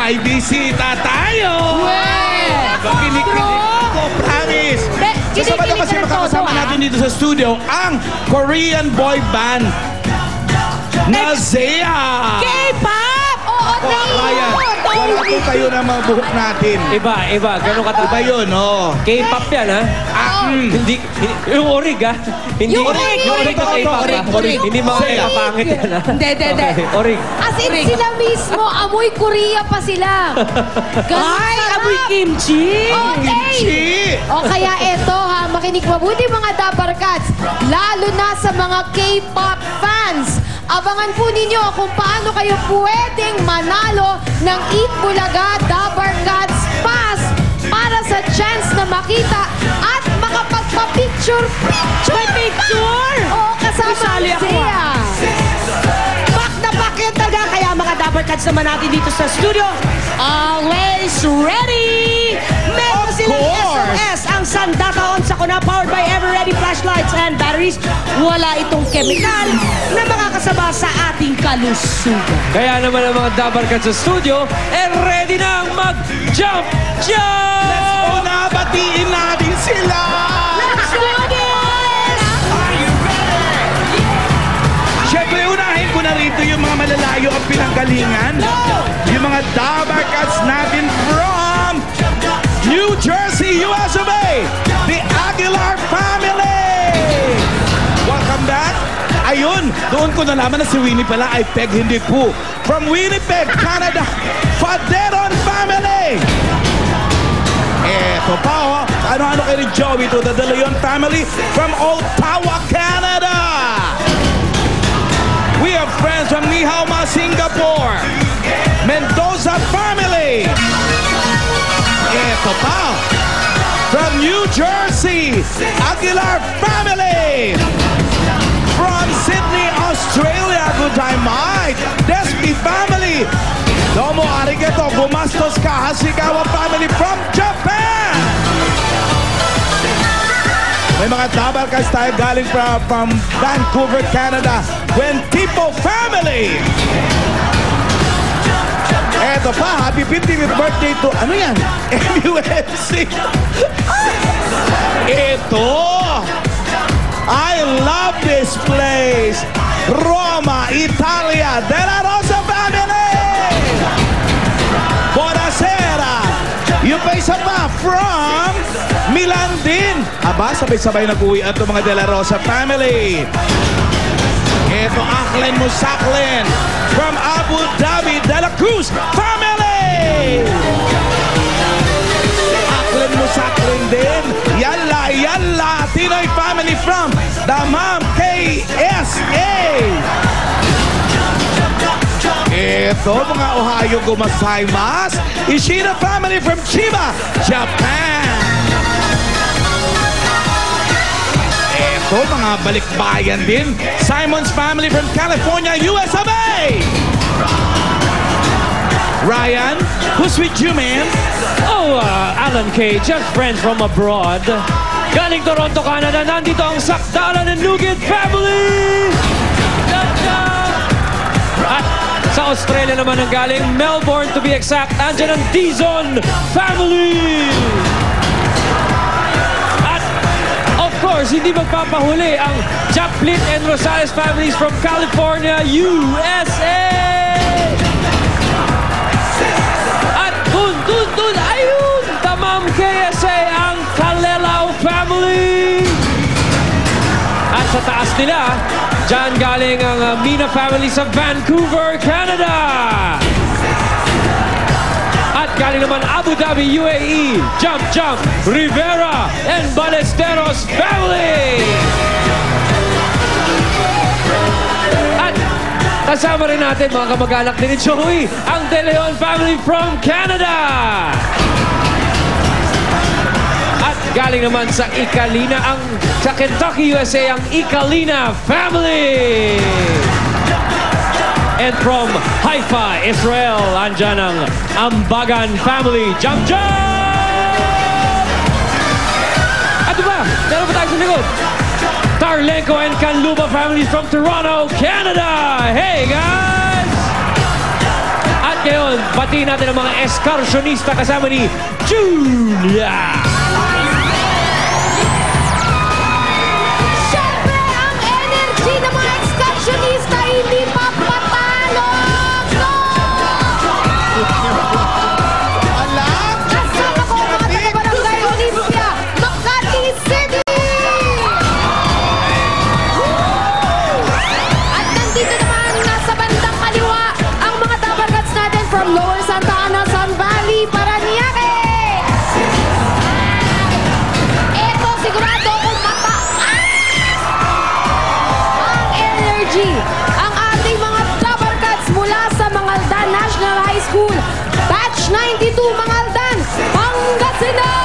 may bisita tayo! Kinikilig ko, promise! Sasama na kasi makakasama natin dito sa studio ang Korean boy band na Zea! K-pop! Oo, Ryan, wala po kayo na mga buhok natin. Iba. Ganun kataba. Iba yun, oh. K-pop yan, ha? Hindi, yung orig, ha? Hindi, Yung orig na K-pop, ha? Orig. Hindi mga K-pangit yan, ha? Hindi. Okay, orig. As in, sila mismo, amoy Korea pa sila. Ay, amoy kimchi! Okay. O kaya eto ha, makinig mabuti mga Dabarkats, lalo na sa mga K-pop fans. Abangan po ninyo kung paano kayo pwedeng manalo ng Eat Bulaga Dabarkats Pass para sa chance na makita at makapagpa-picture. May picture! Oo, kasama Isali ang ako, Zea. Pak na pak yan talaga. Kaya mga Dabarkats naman natin dito sa studio, always ready! Meron silang SOS, ang Sandata On Sakuna, powered by Ever-Ready flashlights and batteries. Wala itong chemical na makakasama sa ating kalusugan. Kaya naman ang mga Dabarkats sa studio, ready na ang mag-jump! Una, batiin natin sila! Let's do this! Siyempre, unahin ko na rito yung mga malalayo ang pinanggalingan. Yung mga Dabarkats natin from New Jersey, US of A, the Aguilar family! Welcome back! Ayun, doon ko nalaman na si Winnie pala ay Peg, hindi po. From Winnipeg, Canada, Faderon family! Eto pa, oh. Ano-ano kay Joey to the De Leon family from Ottawa, Canada! We have friends from Nihauma, Singapore. Mendoza family. Ito pa. From New Jersey, Aguilar family. From Sydney, Australia, good time, Mike. Despi family. Domo arigato, gumastos ka, Hashigawa family from Japan. May mga Dabarkats tayo galing from Vancouver, Canada. Tipo family. Eto pa, happy 50th birthday to, ano yan? MUFC. Ito. I love this place. Roma, Italia, De La Rosa family. Buonasera. Yung pa isa pa from Milan din. Aba, sabay-sabay nag-uwi at mga De La Rosa family. Ito, Aklen Musaklen from Abu Dhabi, De La Cruz family. Aklen Musaklen din. Yalla, Tinoy family from Damam, KSA. Ito, mga Ohio Gumasaimas. Ishida family from Chiba, Japan. Ito, mga balikbayan din. Simon's family from California, US of A. Ryan, who's with you, man? Oh, Alan K, just friends from abroad. Galing Toronto, Canada, nandito ang Sakdalan and Nugent family! At sa Australia naman ang galing, Melbourne to be exact, andyan ang Dizon family! At of course, hindi magpapahuli ang Chaplin and Rosales families from California, USA! At dun, ayun! Tamam KSA ang Kalelao family! At sa taas nila, dyan galing ang Mina family sa Vancouver, Canada! At galing naman Abu Dhabi, UAE, Jump, Rivera, and Ballesteros family! At kasama rin natin mga kamag-anak din ni Joey, ang De Leon family from Canada! At galing naman sa Ikalina, sa Kentucky, USA, ang Ikalina family! And from Haifa, Israel, andyan ang Ambagan family. Jump! At diba, meron pa tayo sa likod. Tarlenko and Kanluba families from Toronto, Canada! Hey, guys! At ngayon, batiin natin ang mga escarsionista kasama ni Julia. Siyempre, ang energy ng mga excursionista hindi papatalo! Go! Kasama ko ang mga taga-barangay Olympia, Makati City! At nandito naman, nasa bandang kaliwa, ang mga Dabarkats natin from Lower Santa Ana, Sun Valley, Paranaque! Eto, sigurado kung mataas ang energy. Ang ating mga Dabarkats mula sa Mangaldan National High School, Batch 92, Mangaldan, Pangasinan!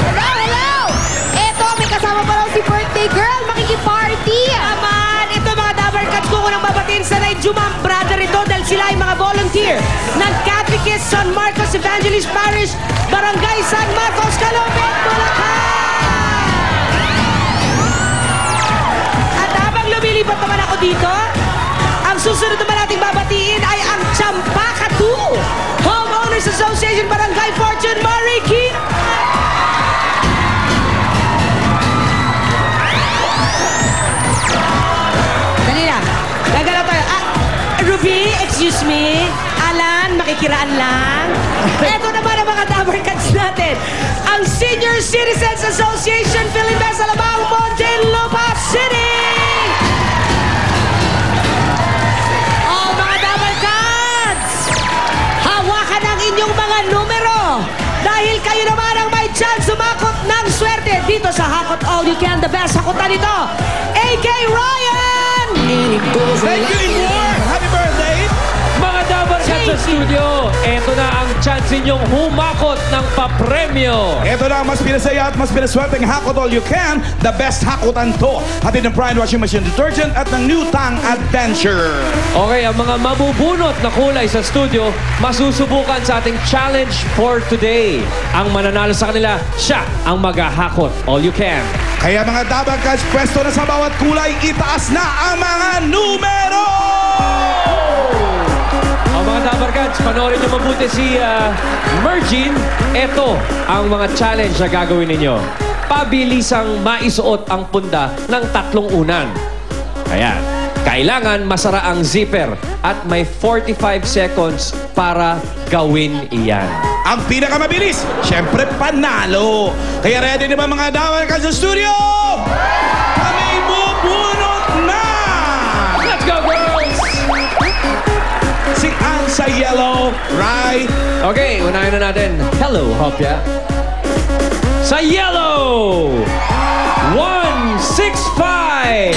Hello, hello! Eto, may kasama pa raw si birthday girl, makikiparty! Naman, ito mga Dabarkats ko nang babatiin sa Jumang brother ito dahil sila ay mga volunteer ng Catequist San Marcos Evangelist Parish, Barangay San Marcos, Calopet, Bulacan! At habang lumilipat naman ako dito, ang susunod naman nating babatiin ay ang Champaka 2 Homeowners Association Barangay Fortune Marikina! Dali na. Gagalaw tayo. Ruby, excuse me. Alan, makikiraan lang. Ito naman ang mga Dabarkats natin. Ang Senior Citizens Association Philippines Alabang Muntinlupa City! Oh, mga Dabarkats! Hawakan ang inyong mga numero. Dahil kayo naman ang may chance sumakot ng swerte dito sa Hakot All You Can, the best hakutan nito. A.K. Ryan! Thank you, Imor! Happy birthday! Mga Dabarkats sa studio, eto na ang chance ninyong humakot ng papremyo. Ito na ang mas pinasaya at mas pinaswerteng Hakot All You Can, the best hakutan to. Hatid ng Pride Washing Machine Detergent at ng New Tang Adventure. Okay, ang mga mabubunot na kulay sa studio, masusubukan sa ating challenge for today. Ang mananalo sa kanila, siya ang maghahakot all you can. Kaya mga Dabarkats, pwesto na sa bawat kulay, itaas na ang mga numero! O mga Dabarkats, panoorin niyo mabuti si Mergin. Ito ang mga challenge na gagawin ninyo. Pabilisang maisuot ang punda ng 3 unan. Ayan. Kailangan masara ang zipper at may 45 seconds para gawin iyan. Ang pinakamabilis, syempre panalo. Kaya ready na ba mga Dabarkats sa studio? Kami bubunot na! Let's go, girls! Si Ann sa yellow, right? Okay, unahin na natin. Hello, Hopya. Sa yellow! 165!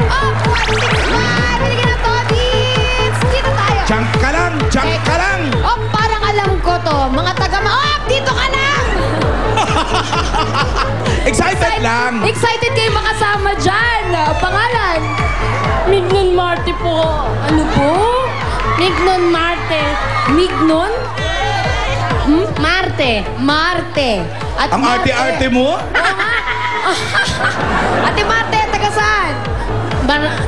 Oh, 165! Binigyan ng Todits! Dito tayo! Jump ka lang, jump ka lang! Oh, parang alam ko to. Mga taga-Oh, dito ka lang! Excited lang! Excited kayo makasama dyan. Pangalan? Mignon Marte po. Ano po? Mignon Marte. Mignon? Marte. Marte. At Ang arte-arte mo? Oo nga. Ate Marte, taga saan?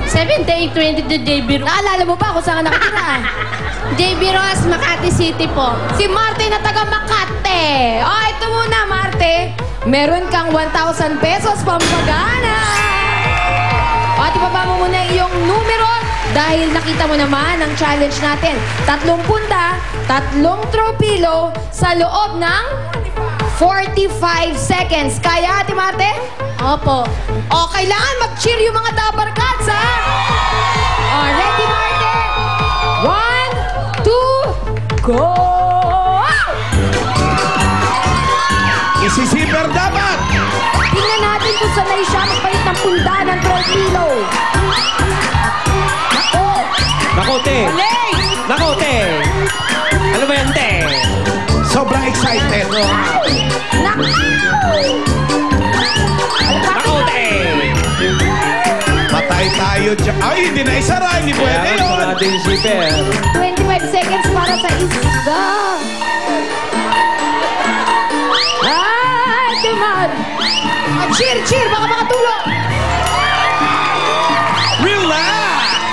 7822 JB Ross. Naalala mo ba kung saan ka nakatira? JB Ross, Makati City po. Si Marte na taga Makati. Oh, ito muna, Marte. Meron kang 1,000 pesos pampagana. O, at ibaba mo muna iyong numero dahil nakita mo naman ang challenge natin. 3 punda, 3 tropilo sa loob ng 45 seconds. Kaya, Ate Marte? Opo. O, kailangan mag-cheer yung mga Dabarkats, ha? O, ready, Marte? 1, 2, go! Isisiper dapat! Tingnan natin kung sanay siya magpalit ng punda ng tropilo. Nako! Nako, te! Alay! Nako, te! Ano ba yan, te? Sobrang excited. Nako! Nako, te! Patay tayo dyan. Ay, hindi na isara. Hindi pwede Kaya yun. gusto natin si Per. 25 seconds para sa isa. Ay, Timad! Cheer, cheer! Baka makatulong! Relax!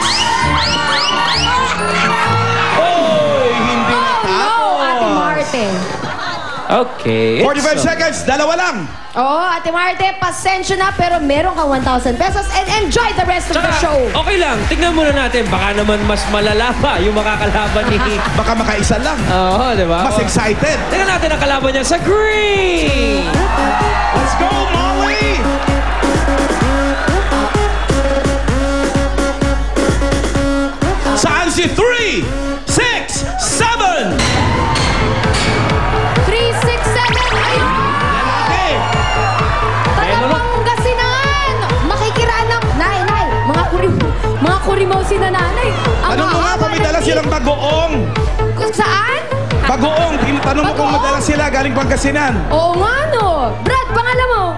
Okay. 45 seconds, dalawa lang. Oo, Ate Marte, pasensya na pero meron kang 1,000 pesos and enjoy the rest of the show. Okay lang. Tignan muna natin. Baka naman mas malala pa yung makakalaban ni... Baka makaisa lang. Oo, di ba? Mas excited. Tingnan natin ang kalaban niya sa green! Let's go, Molly! Saan si 3, 6, 7? 3, 6, 7, ayun! Lalaki. Tagapangasinan! Makikiraan ng... Nay, mga kurimaw si nanay. Tanong mo nga kung may dala silang bagoong. Saan? Bagoong. Tanong mo kung may dala sila galing Pangasinan. Oo nga, no. Brad, pangalan mo?